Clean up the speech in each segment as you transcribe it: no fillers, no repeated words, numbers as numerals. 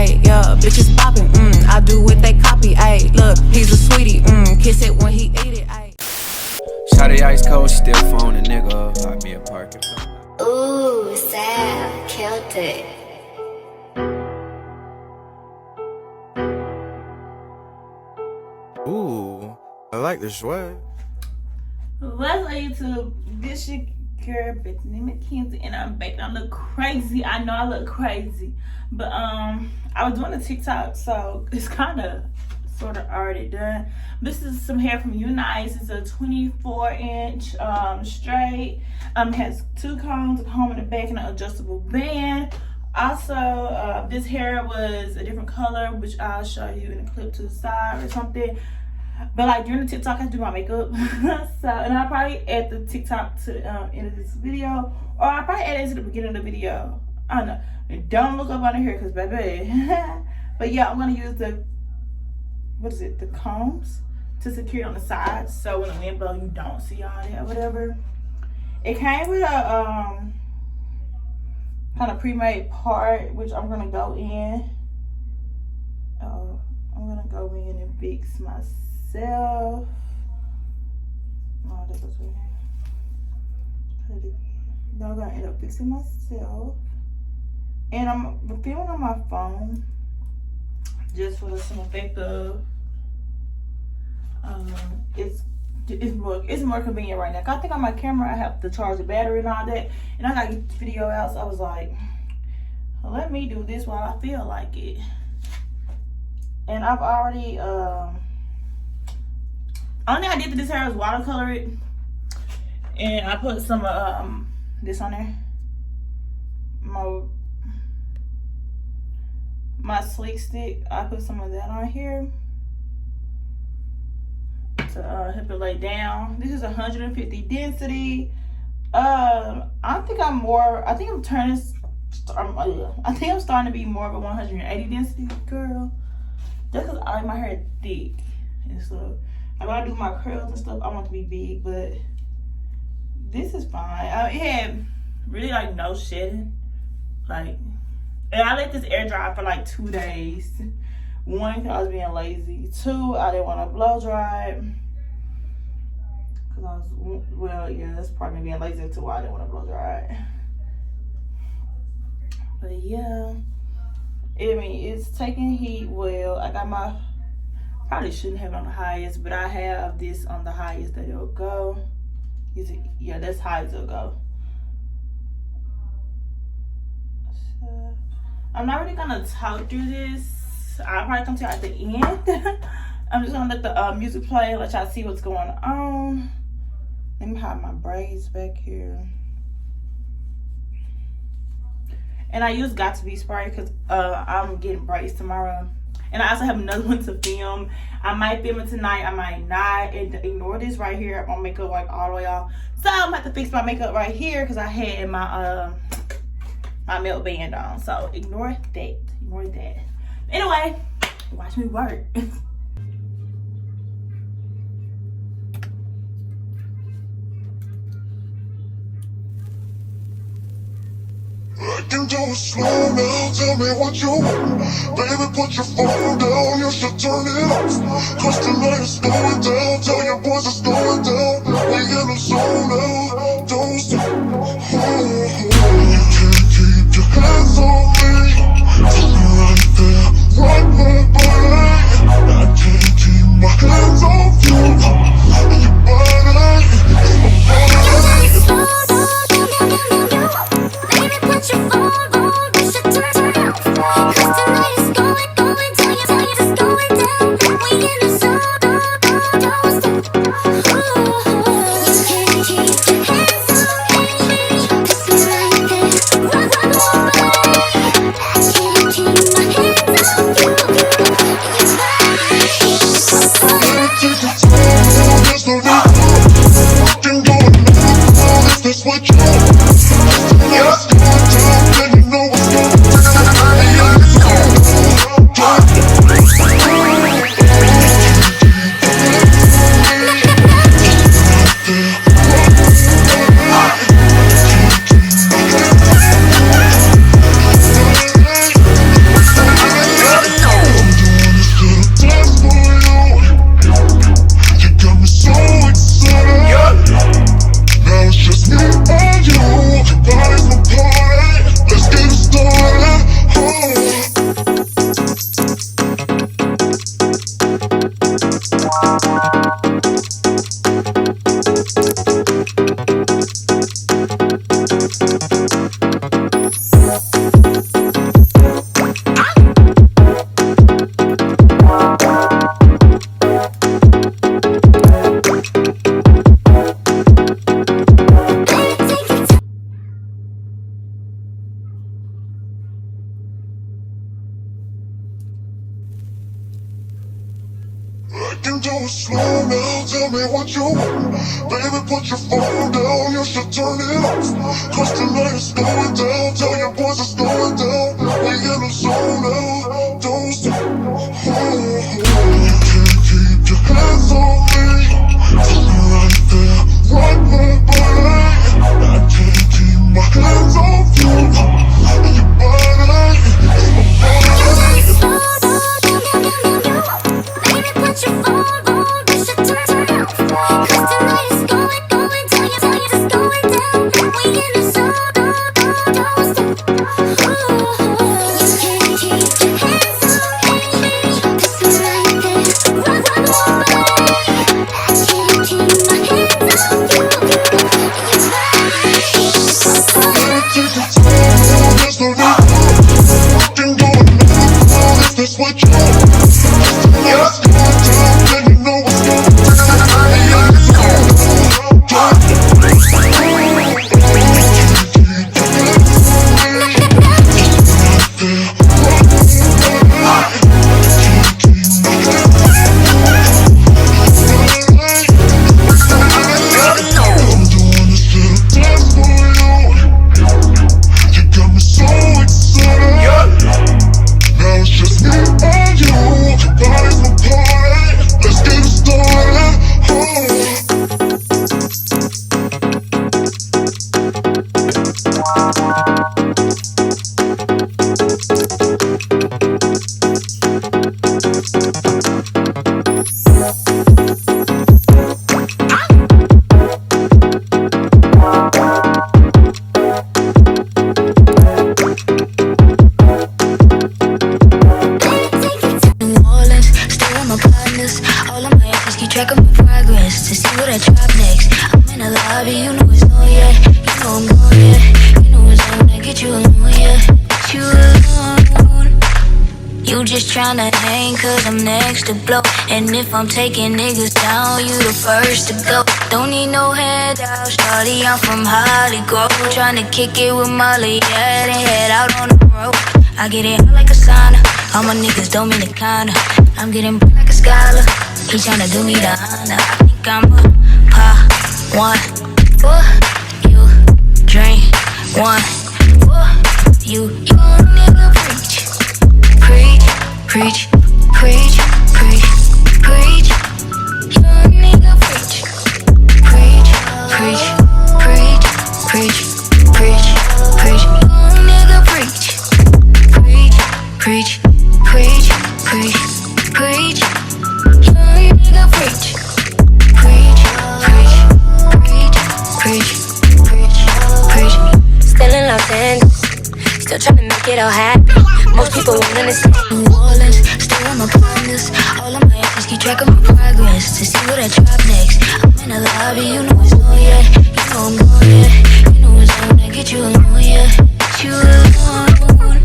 ayy, yeah, bitches poppin', I do what they copy, ayy, look, he's a sweetie, kiss it when he eat it, ayy. Shawty ice cold, still phone a nigga up, hot me a parking. Ooh, sad, killed it. Ooh, I like the swag. What's up, YouTube? This your girl Bethany McKenzie, and I'm back. I look crazy. I know I look crazy, but I was doing a TikTok, so it's kind of sort of already done. This is some hair from UNice. It's a 24-inch straight. Has two combs, a comb in the back, and an adjustable band. Also, this hair was a different color, which I'll show you in a clip to the side or something. But like during the TikTok, I do my makeup. So, and I'll probably add the TikTok to the end of this video, or I'll probably add it to the beginning of the video. I don't know. And don't look up under here, cause baby. But yeah, I'm gonna use the the combs to secure it on the sides, so when the wind blows, you don't see all that or whatever. It came with a kind of pre-made part, which I'm gonna go in. I'm gonna go in and fix myself. Oh, that was weird. Try it again. Now I'm gonna end up fixing myself, and I'm filming on my phone just for some effective. It's more convenient right now. I think on my camera I have to charge the battery and all that, and I gotta get the video out. So I was like, well, let me do this while I feel like it. And I've already only I did to this hair is watercolor it, and I put some this on there. My sleek stick, I put some of that on here to help it lay down. This is 150 density. I think I'm starting to be more of a 180 density girl. Just cause I like my hair thick, and so when I do my curls and stuff, I want it to be big, but this is fine. It had really like no shedding, like, and I let this air dry for like 2 days. One, cause I was being lazy. Two, I didn't want to blow dry it, cause I was, well, yeah, that's probably being lazy too. Why I didn't want to blow dry it. But yeah, I mean, it's taking heat well. I got my, probably shouldn't have it on the highest, but I have this on the highest that it'll go. Yeah, that's high as it'll go. So, I'm not really gonna talk through this. I'll probably come to you at the end. I'm just gonna let the music play, let y'all see what's going on. Let me hide my braids back here. And I use Got To Be spray because I'm getting braids tomorrow. And I also have another one to film. I might film it tonight, I might not. And ignore this right here. My makeup like all the way off. So I'm gonna have to fix my makeup right here because I had my my melt band on. So ignore that. Ignore that. Anyway, watch me work. I can do it slow now, tell me what you want. Baby, put your phone down, you should turn it off. Cause tonight it's going down, tell your boys it's going down. We in the zone now, don't stop. You can't keep your hands on me. Tell me right there, right my body. I can't keep my hands off you. Your body, my body. Your phone on, you should turn it off. Cause tonight is going down, it's going down. We in the zone, don't stop. You can't keep your hands on me. Cause you're right there, right by my body. I can't keep my hands off you. Your body. Take it slow, there's no need to. I can go and let it go if that's what you want. Let's go down, I can do it slow now, tell me what you want. Baby, put your phone down, you should turn it off. Cause tonight is going down, tell your boys it's going down. We in the zone now, don't stop. You can't keep your hands on me. Tell me right there, right baby. I can't keep my hands off you. Your body, it's my body. Tryna hang cause I'm next to blow. And if I'm taking niggas down, you the first to go. Don't need no handout, shawty, I'm from Hollywood. Tryna kick it with Molly, yeah, then head out on the road. I get it hot like a sauna, all my niggas Dominicana. I'm getting bright like a scholar, he tryna do me the honor. I think I'm a pop one for you, drink one for you. You a nigga preach, preach, preach, preach. Young nigga preach, preach, preach, preach, preach, preach, preach. Young nigga preach, preach, preach, preach, preach, preach. Young nigga preach, preach, preach, preach, preach, preach, preach. Still in Los Angeles, still tryna make it all happen. Most people won't understand. New Orleans, still with my partners. All of my exes keep track of my progress to see what I drop next. I'm in the lobby, you know it's on yet. You know I'm going yet. You know it's on to get you alone yet. You alone.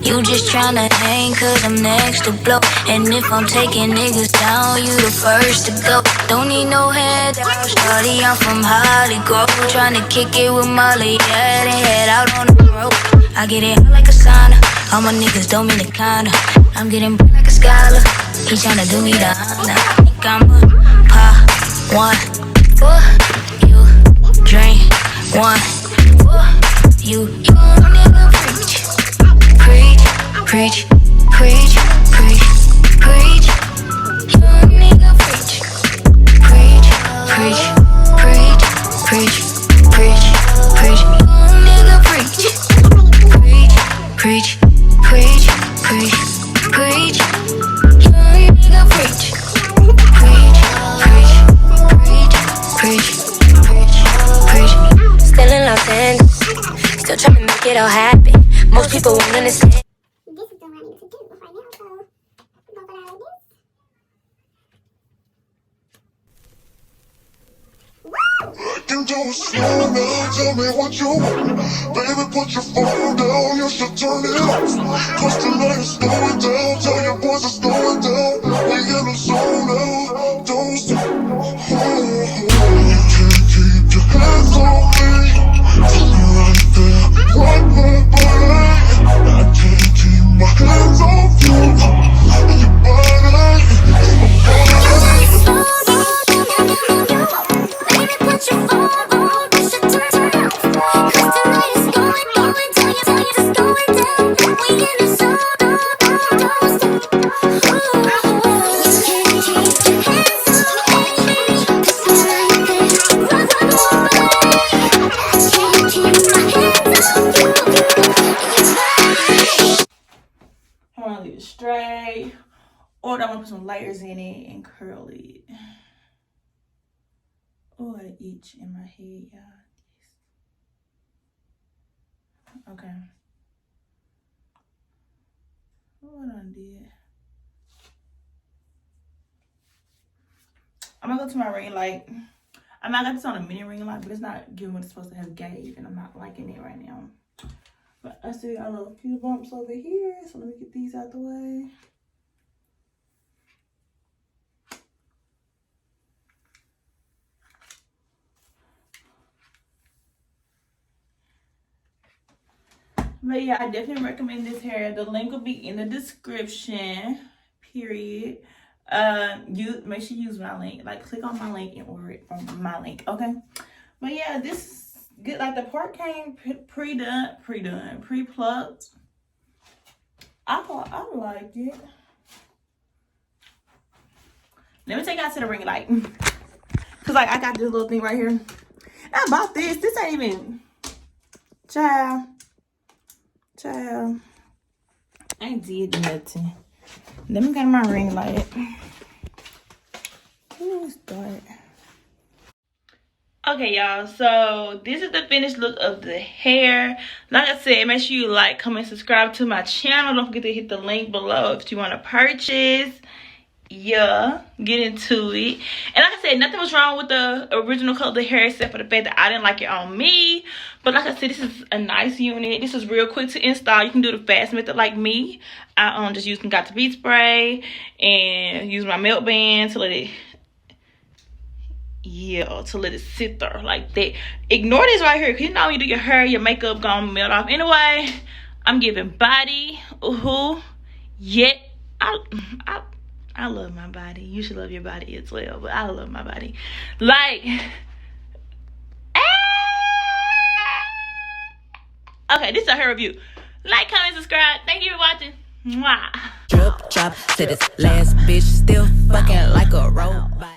You just tryna hang cause I'm next to blow. And if I'm taking niggas down, you the first to go. Don't need no handout, shawty, I'm from Hollywood. Tryna kick it with Molly, yeah, then head out on the road. I get it hot like a sauna, all my niggas Dominicana. I'm getting bright like a scholar, he tryna do me the honor. I think I'm a pop one for you, drink one for you. You a nigga preach, preach, preach, preach, preach. You a nigga preach, preach, preach, preach, preach, preach, preach. You a nigga preach. Preach, preach, preach, preach. Young nigga preach. Preach, preach, preach, preach, preach, preach. Still in Los Angeles, still trying to make it all happen. Most people won't understand. This is the one I need to do right now, so I'm gonna go like this. I can do it slow now, tell me what you want. Baby, put your phone down, you should turn it off. Cause tonight is going down, tell your boys it's going down. We in the zone now, don't stop. You can't keep your hands on me. Take me right there, right my body. I can't keep my hands off you. Your body, Baby, put your phone on, you should turn it off. Cause tonight is going down, it's going down. We in the zone, don't stop. You can't keep your hands on me. Cause tonight is right my body. I can't keep my hands off you. I want to leave it straight. Or I want to put some layers in it and curl it. Oh, I itch in my head, y'all. Okay. What I did. I'm gonna go to my ring light. I got this on a mini ring light, but it's not giving what it's supposed to have gave, and I'm not liking it right now. But I still got a little few bumps over here, so let me get these out the way. But yeah, I definitely recommend this hair. The link will be in the description, period. Make sure you use my link. Like, click on my link and order it from my link, okay? But yeah, this is good. Like, the part came pre-plucked. I like it. Let me take you out to the ring light. Cause like I got this little thing right here. I bought this. This ain't even, child. I ain't did nothing. Let me get my ring light. Let's start. Okay, y'all, so this is the finished look of the hair. Like I said, make sure you like, comment, subscribe to my channel. Don't forget to hit the link below if you want to purchase. Yeah, get into it. And like I said, nothing was wrong with the original color of the hair except for the fact that I didn't like it on me. But like I said, this is a nice unit. This is real quick to install. You can do the fast method like me. I just used some Got to Be spray and use my melt band to let it, to let it sit there like that. Ignore this right here, because you know when you do your hair, your makeup gonna melt off. Anyway, I'm giving body. Yet I love my body. You should love your body as well, but I love my body. Like, okay, this is a hair review. Like, comment, subscribe. Thank you for watching. Mwah. Drip drop to this last bitch, still fucking like a robot.